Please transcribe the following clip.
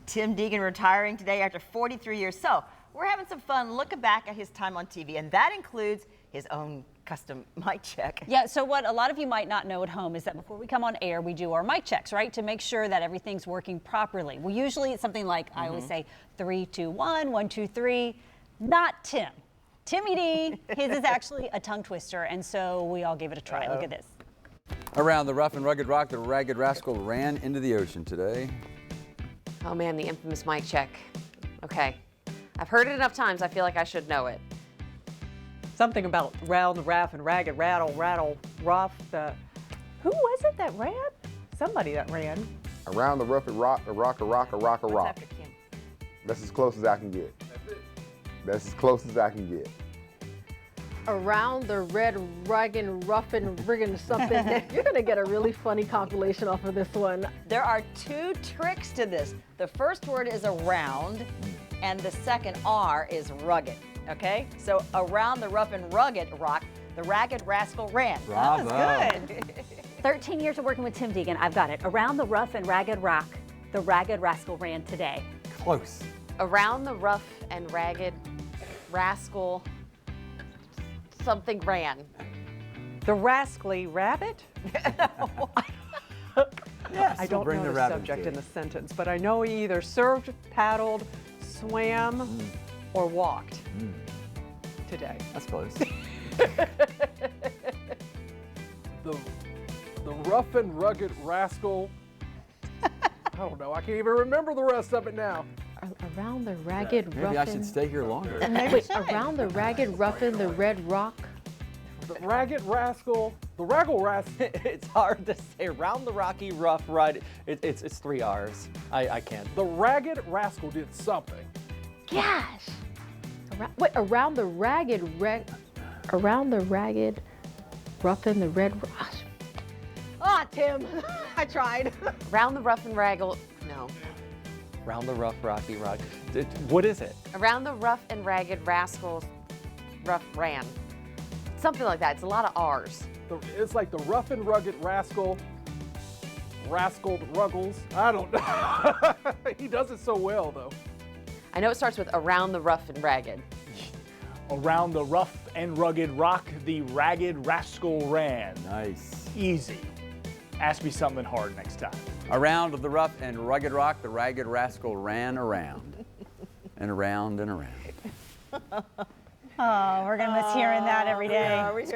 Tim Deegan retiring today after 43 years. So we're having some fun looking back at his time on TV, and that includes his own custom mic check. Yeah, so what a lot of you might not know at home is that before we come on air, we do our mic checks, right? To make sure that everything's working properly. Well, usually it's something like, I always say 3, 2, 1, 1, 2, 3. Not Tim. Timmy D, his is actually a tongue twister, and so we all gave it a try. Look at this. Around the rough and rugged rock, the ragged rascal ran into the ocean today. Oh man, the infamous mic check. Okay. I've heard it enough times, I feel like I should know it. Something about round the raft and ragged rattle, rough. Who was it that ran? Somebody that ran. Around the rough and rock, a rock, a rock, a rock, a rock. After Kim. That's as close as I can get. That's as close as I can get. Around the red, raggin', ruffin', riggin' something. You're gonna get a really funny compilation off of this one. There are 2 tricks to this. The first word is around, and the second R is rugged. Okay? So around the rough and rugged rock, the ragged rascal ran. Bravo. That was good. 13 years of working with Tim Deegan, I've got it. Around the rough and ragged rock, the ragged rascal ran today. Close. Around the rough and ragged rascal something ran. The rascally rabbit? Yes, I don't bring know the the rabbit subject to in it. the sentence, but I know he either served, paddled, swam, or walked today. That's close. The rough and rugged rascal. I don't know. I can't even remember the rest of it now. Around the ragged, Maybe I should stay here longer. Wait, around the ragged, ruffin', the red rock. The ragged rascal. The raggle rascal. It's hard to say. Around the rocky rough ride. It's 3 R's. I can't. The ragged rascal did something. Gosh. Around the ragged, ruffin', the red rock. Ah, Tim, I tried. Around the rough and raggle. No. Around the rough rocky rock. What is it? Around the rough and ragged rascals rough ran. Something like that. It's a lot of R's. It's like the rough and rugged rascal. Rascaled ruggles. I don't know. He does it so well, though. I know it starts with around the rough and ragged. Around the rough and rugged rock, the ragged rascal ran. Nice. Easy. Ask me something hard next time. Around the rough and rugged rock, the ragged rascal ran around. And around and around. Oh, we're going to miss hearing that every day. Yeah, we